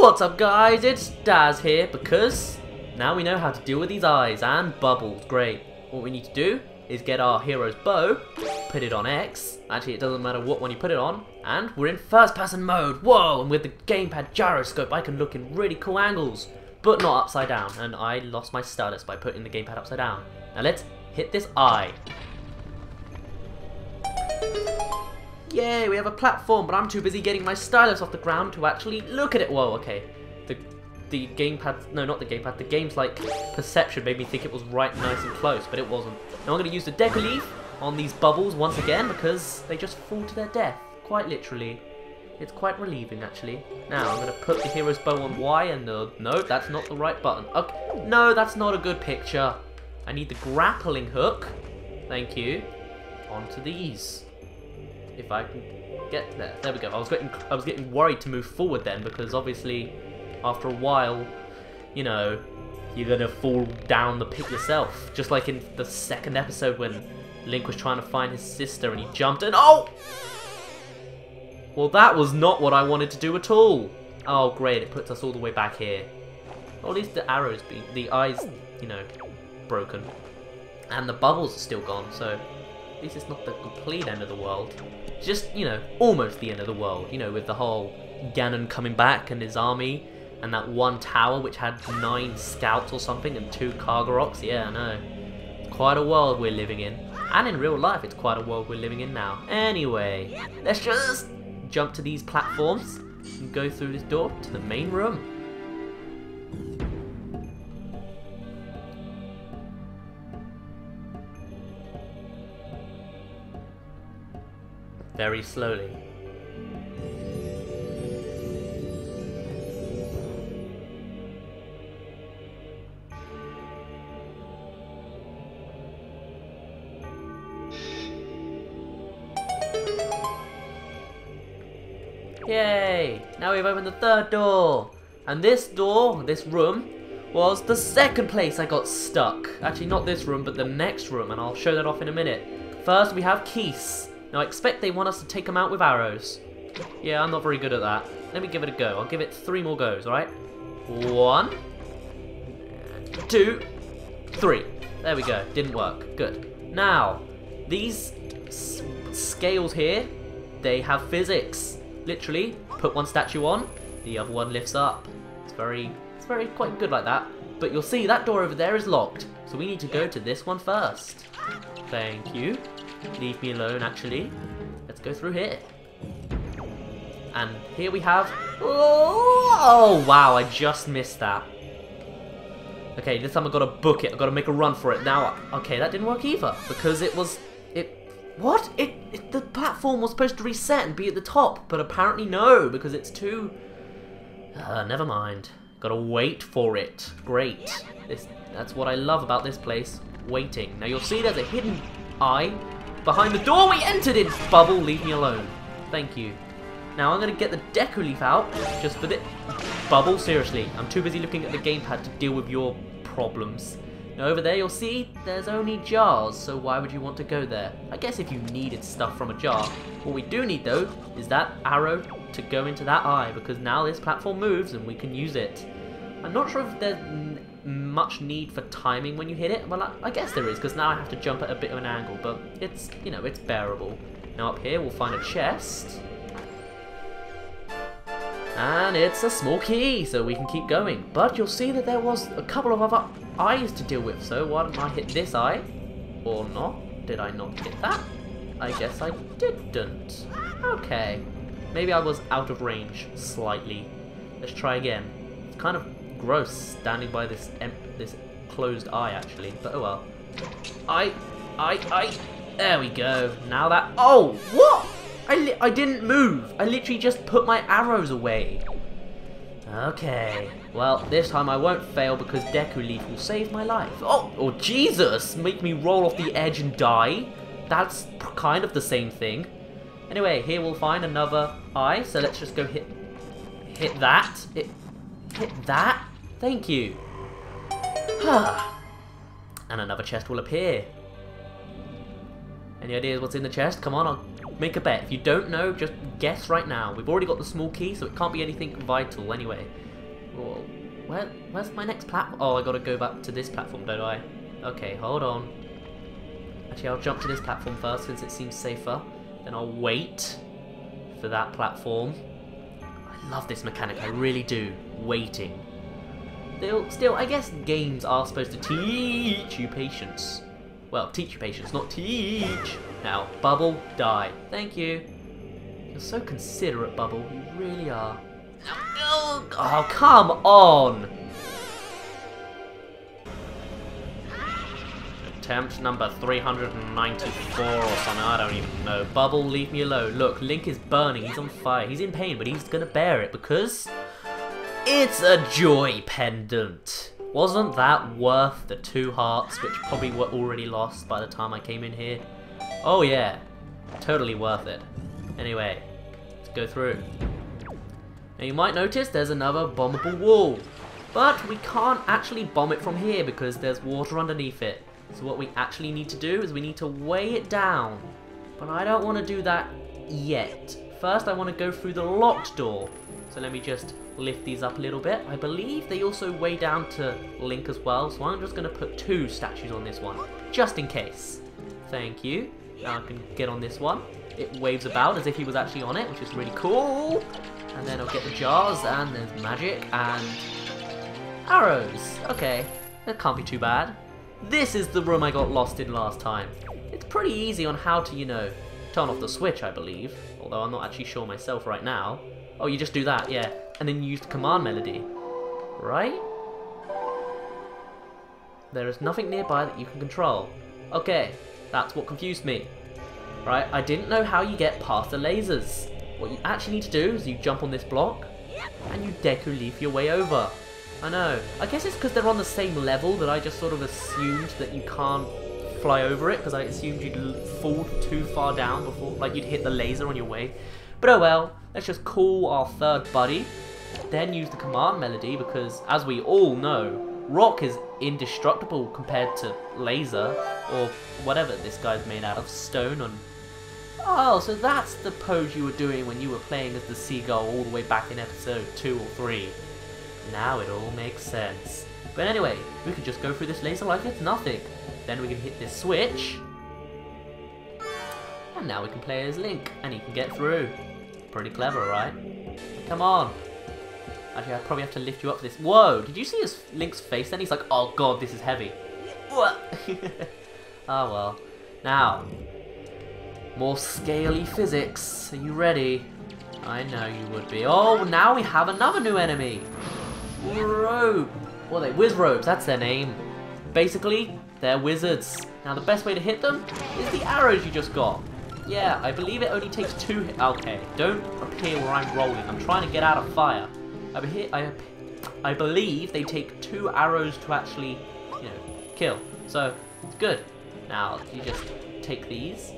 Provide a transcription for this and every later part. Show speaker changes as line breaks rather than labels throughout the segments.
What's up guys, it's Daz here because now we know how to deal with these eyes and bubbles. Great. What we need to do is get our hero's bow, put it on X. Actually, it doesn't matter what one you put it on. And we're in first person mode. Whoa, and with the gamepad gyroscope I can look in really cool angles, but not upside down. And I lost my status by putting the gamepad upside down. Now let's hit this eye. Yay, we have a platform, but I'm too busy getting my stylus off the ground to actually look at it. Whoa, okay. The gamepad, no, not the gamepad, the game's like perception made me think it was right nice and close, but it wasn't. Now I'm going to use the deco leaf on these bubbles once again because they just fall to their death, quite literally. It's quite relieving actually. Now I'm going to put the hero's bow on Y and no, that's not the right button. Okay, no, that's not a good picture. I need the grappling hook, thank you, onto these. If I can get there. There we go. I was getting worried to move forward then because obviously after a while, you know, you're gonna fall down the pit yourself. Just like in the second episode when Link was trying to find his sister and he jumped and oh! Well, that was not what I wanted to do at all. Oh great, it puts us all the way back here. Or at least the arrows, the eyes, you know, broken. And the bubbles are still gone, so at least it's not the complete end of the world. Just, you know, almost the end of the world, you know, with the whole Ganon coming back and his army, and that one tower which had 9 scouts or something and 2 Kargaroks. Yeah, I know. It's quite a world we're living in. And in real life, it's quite a world we're living in now. Anyway, let's just jump to these platforms and go through this door to the main room. Very slowly. Yay! Now we've opened the third door. And this door, this room, was the second place I got stuck. Actually, not this room, but the next room, and I'll show that off in a minute. First, we have Keese. Now I expect they want us to take them out with arrows. Yeah, I'm not very good at that. Let me give it a go. I'll give it 3 more goes, alright? 1, 2, 3. There we go. Didn't work. Good. Now, these scales here, they have physics. Literally, put one statue on, the other one lifts up. It's very quite good like that. But you'll see that door over there is locked. So we need to go to this one first. Thank you. Leave me alone, actually. Let's go through here. And here we have... Oh, wow, I just missed that. Okay, this time I've got to book it. I've got to make a run for it. Now, okay, that didn't work either. Because it was... What? The platform was supposed to reset and be at the top. But apparently no, because it's too... never mind. Gotta wait for it. Great. That's what I love about this place. Waiting. Now, you'll see there's a hidden eye behind the door we entered in. Bubble, leave me alone. Thank you. Now I'm going to get the deco leaf out just for the... Bubble, seriously. I'm too busy looking at the gamepad to deal with your problems. Now over there you'll see there's only jars, so why would you want to go there? I guess if you needed stuff from a jar. What we do need though is that arrow to go into that eye, because now this platform moves and we can use it. I'm not sure if there's much need for timing when you hit it. Well, I guess there is, because now I have to jump at a bit of an angle, but it's, you know, it's bearable. Now up here we'll find a chest. And it's a small key, so we can keep going. But you'll see that there was a couple of other eyes to deal with, so why don't I hit this eye? Or not? Did I not hit that? I guess I didn't. Okay. Maybe I was out of range, slightly. Let's try again. It's kind of gross standing by this closed eye actually, but oh well. There we go. Now that, oh, what? I didn't move. I literally just put my arrows away. Okay. Well, this time I won't fail because Deku Leaf will save my life. Oh Jesus! Make me roll off the edge and die? That's kind of the same thing. Anyway, here we'll find another eye, so let's just go hit that. Hit that? Thank you. And another chest will appear. Any ideas what's in the chest? Come on, I'll make a bet. If you don't know, just guess right now. We've already got the small key, so it can't be anything vital anyway. Oh, where's my next platform? Oh, I gotta go back to this platform, don't I? Okay, hold on. Actually, I'll jump to this platform first since it seems safer. Then I'll wait for that platform. I love this mechanic, I really do. Waiting. Still, I guess games are supposed to teach you patience. Well, teach you patience, not teach. Now, Bubble, die. Thank you. You're so considerate, Bubble. You really are. Oh, come on! Attempt number 394 or something, I don't even know. Bubble, leave me alone. Look, Link is burning, he's on fire, he's in pain, but he's gonna bear it because it's a joy pendant. Wasn't that worth the 2 hearts, which probably were already lost by the time I came in here? Oh yeah, totally worth it. Anyway, let's go through. Now you might notice there's another bombable wall, but we can't actually bomb it from here because there's water underneath it. So what we actually need to do is we need to weigh it down, but I don't want to do that yet. First I want to go through the locked door, so let me just lift these up a little bit. I believe they also weigh down to Link as well, so I'm just going to put 2 statues on this one, just in case. Thank you. Now I can get on this one. It waves about as if he was actually on it, which is really cool. And then I'll get the jars, and there's magic, and arrows. Okay, that can't be too bad. This is the room I got lost in last time. It's pretty easy on how to, you know, turn off the switch, I believe. Although I'm not actually sure myself right now. Oh, you just do that, yeah. And then you use the command melody. Right? There is nothing nearby that you can control. Okay, that's what confused me. Right, I didn't know how you get past the lasers. What you actually need to do is you jump on this block, and you Deku Leaf your way over. I know. I guess it's because they're on the same level that I just sort of assumed that you can't fly over it, because I assumed you'd fall too far down before, like you'd hit the laser on your way. But oh well, let's just call our 3rd buddy, then use the command melody, because as we all know, rock is indestructible compared to laser, or whatever this guy's made out of, stone and... Oh, so that's the pose you were doing when you were playing as the seagull all the way back in episode 2 or 3. Now it all makes sense. But anyway, we can just go through this laser like it's nothing. Then we can hit this switch. And now we can play as Link, and he can get through. Pretty clever, right? Come on. Actually, I probably have to lift you up for this. Whoa, did you see his Link's face then? He's like, oh god, this is heavy. Oh well. Now, more scaly physics. Are you ready? I know you would be. Oh, now we have another new enemy. Robe. What are they? Wizrobes, that's their name. Basically, they're wizards. Now the best way to hit them is the arrows you just got. Yeah, I believe it only takes 2 hits. Okay, don't appear where I'm rolling. I'm trying to get out of fire. I believe they take 2 arrows to actually, you know, kill. So, it's good. Now, you just take these.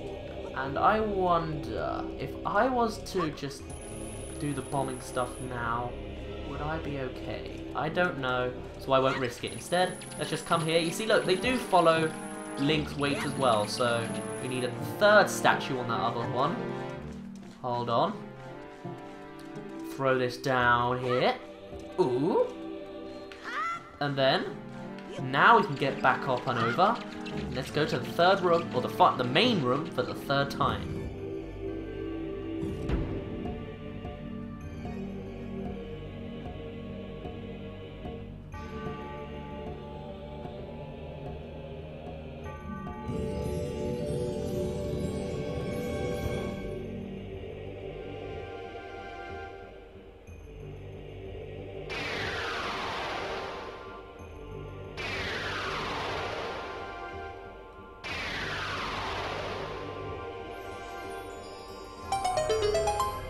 And I wonder, if I was to just do the bombing stuff now, would I be okay? I don't know, so I won't risk it. Instead, let's just come here. You see, look, they do follow Link's weight as well, so we need a 3rd statue on that other one. Hold on. Throw this down here. Ooh. And then, now we can get back up and over. Let's go to the 3rd room, or the main room for the 3rd time.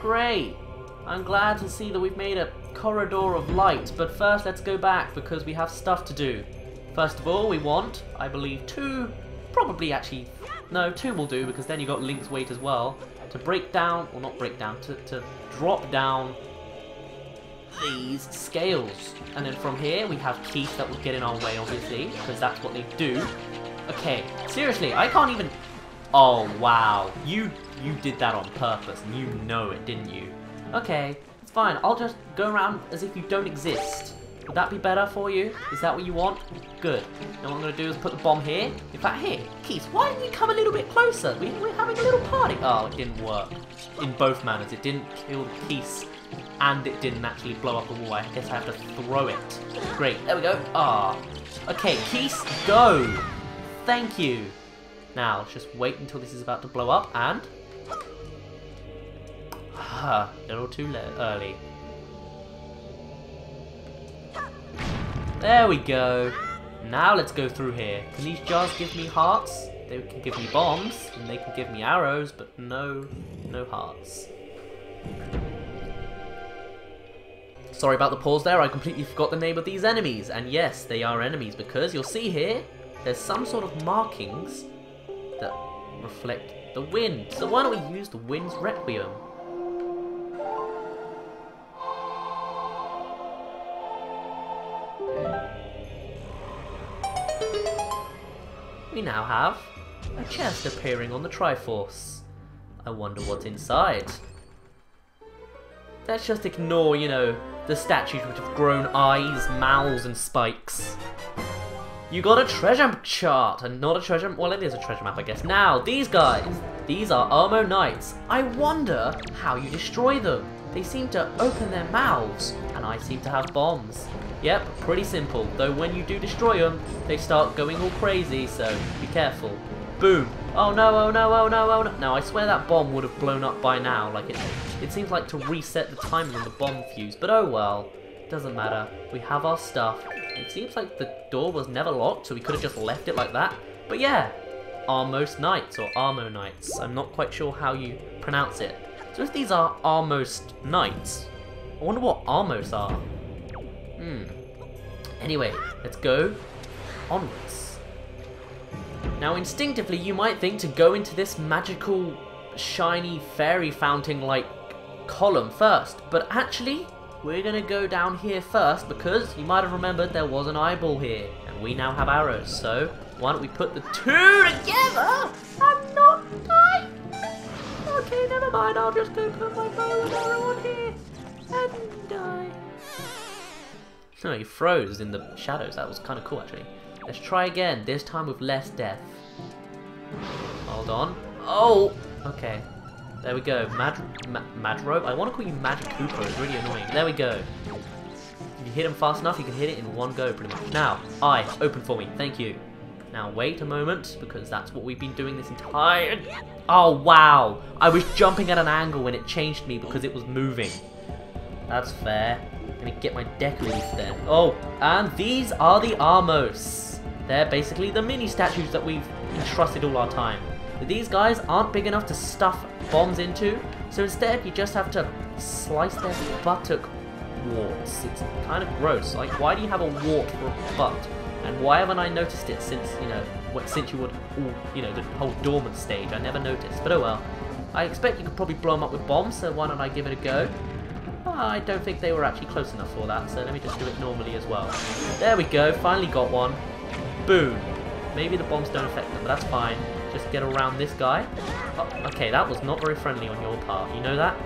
Great! I'm glad to see that we've made a corridor of light, but first let's go back because we have stuff to do. First of all, we want, I believe, 2, probably actually, no, 2 will do because then you got Link's weight as well, to break down, or not break down, to drop down these scales. And then from here we have Keith that will get in our way, obviously, because that's what they do. Okay, seriously, I can't even... Oh, wow. You did that on purpose, and you know it, didn't you? Okay, it's fine. I'll just go around as if you don't exist. Would that be better for you? Is that what you want? Good. Now what I'm going to do is put the bomb here. In fact, here. Keith, why don't you come a little bit closer? We're having a little party. Oh, it didn't work. In both manners. It didn't kill the Keith. And it didn't actually blow up the wall. I guess I have to throw it. Great. There we go. Ah. Okay, Keith, go. Thank you. Now, let's just wait until this is about to blow up. And... a little too early. There we go. Now let's go through here. Can these jars give me hearts? They can give me bombs, and they can give me arrows, but no hearts. Sorry about the pause there, I completely forgot the name of these enemies. And yes, they are enemies, because you'll see here, there's some sort of markings that reflect the wind. So why don't we use the wind's requiem? We now have a chest appearing on the Triforce. I wonder what's inside. Let's just ignore, you know, the statues which have grown eyes, mouths, and spikes. You got a treasure chart, and not a treasure... Well, it is a treasure map, I guess. Now, these guys, these are Armo Knights. I wonder how you destroy them. They seem to open their mouths, and I seem to have bombs. Yep, pretty simple, though when you do destroy them, they start going all crazy, so be careful. Boom. Oh no, oh no, oh no, oh no. Now, I swear that bomb would have blown up by now. Like, it seems like to reset the timing on the bomb fuse, but oh well. Doesn't matter. We have our stuff. It seems like the door was never locked, so we could have just left it like that. But yeah, Armos Knights, or Armo Knights. I'm not quite sure how you pronounce it. So if these are Armos Knights, I wonder what Armos are. Anyway, let's go onwards. Now, instinctively, you might think to go into this magical, shiny, fairy fountain-like column first, but actually, we're gonna go down here first because you might have remembered there was an eyeball here, and we now have arrows. So why don't we put the two together and not die? Okay, never mind. I'll just go put my bow and arrow on here and die. No, he froze in the shadows. That was kind of cool, actually. Let's try again, this time with less death. Hold on. Oh! Okay. There we go. Madro? I want to call you Magic Cooper. It's really annoying. There we go. If you hit him fast enough, you can hit it in one go, pretty much. Now, eye, open for me. Thank you. Now, wait a moment, because that's what we've been doing this entire... Oh, wow! I was jumping at an angle when it changed me because it was moving. That's fair. Let me get my deck leaf then. Oh, and these are the Armos. They're basically the mini statues that we've entrusted all our time. But these guys aren't big enough to stuff bombs into, so instead you just have to slice their buttock warts. It's kind of gross. Like, why do you have a wart for a butt? And why haven't I noticed it since, you know, since you would, you know, the whole dormant stage? I never noticed, but oh well. I expect you could probably blow them up with bombs, so why don't I give it a go? I don't think they were actually close enough for that, so let me just do it normally as well. There we go, finally got one. Boom. Maybe the bombs don't affect them, but that's fine. Just get around this guy. Oh, okay, that was not very friendly on your part. You know that?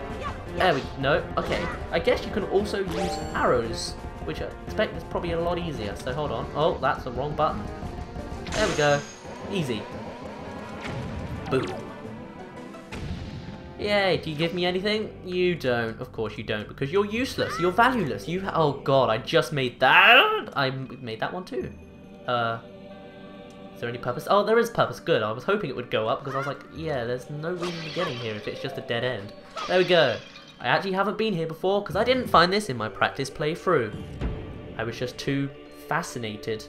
There we go. No? Okay. I guess you can also use arrows, which I expect is probably a lot easier. So hold on. Oh, that's the wrong button. There we go. Easy. Boom. Yay, do you give me anything? You don't. Of course you don't, because you're useless. You're valueless. Oh god, I just made that. I made that one too. Is there any purpose? Oh, there is purpose. Good. I was hoping it would go up because I was like, yeah, there's no reason to get in here if it's just a dead end. There we go. I actually haven't been here before because I didn't find this in my practice playthrough. I was just too fascinated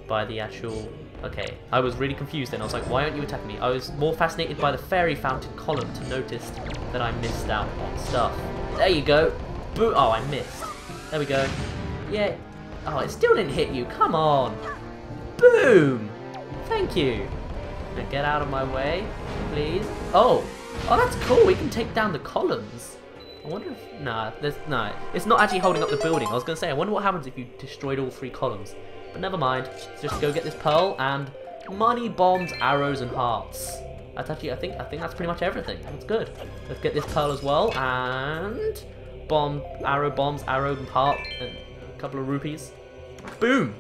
by the actual... Okay, I was really confused then. I was like, why aren't you attacking me? I was more fascinated by the fairy fountain column to notice that I missed out on stuff. There you go. Boo! Oh, I missed. There we go. Yeah. Oh, it still didn't hit you. Come on. Boom! Thank you. Now get out of my way, please. Oh! Oh, that's cool. We can take down the columns. I wonder if... Nah, no. It's not actually holding up the building. I was going to say, I wonder what happens if you destroyed all 3 columns. But never mind. Let's just go get this pearl and money, bombs, arrows, and hearts. That's actually, I think that's pretty much everything. That's good. Let's get this pearl as well, and bomb, arrow, bombs, arrow, and heart, and couple of rupees. Boom!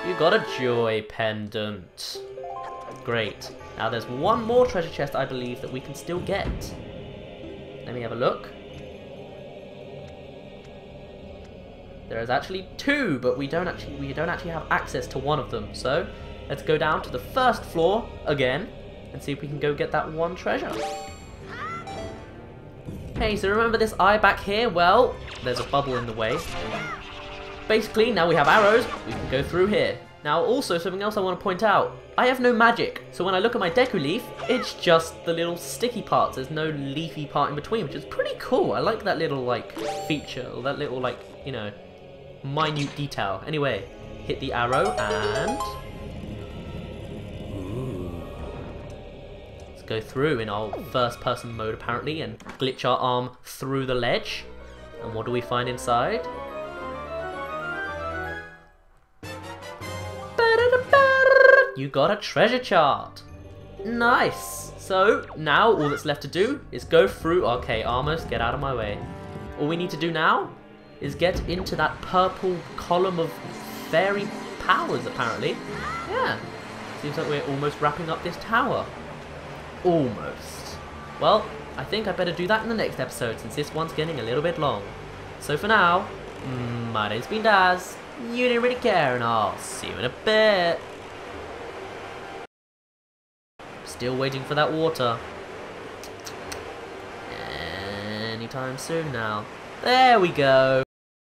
You got a joy pendant. Great. Now there's one more treasure chest, I believe, that we can still get. Let me have a look. There is actually two, but we don't actually have access to one of them. So let's go down to the first floor again and see if we can go get that one treasure. Hey, so remember this eye back here? Well, there's a bubble in the way. Basically, now we have arrows, we can go through here. Now, also, something else I want to point out. I have no magic, so when I look at my Deku Leaf, it's just the little sticky parts. There's no leafy part in between, which is pretty cool. I like that little, like, feature, or that little, like, you know, minute detail. Anyway, hit the arrow, and... let's go through in our first-person mode, apparently, and glitch our arm through the ledge. And what do we find inside? You got a treasure chart. Nice. So now all that's left to do is go through. Okay, Armos, get out of my way. All we need to do now is get into that purple column of fairy powers, apparently. Yeah. Seems like we're almost wrapping up this tower. Almost. Well, I think I better do that in the next episode, since this one's getting a little bit long. So for now, my name's been Daz. You didn't really care, and I'll see you in a bit. Still waiting for that water. Anytime soon now. There we go.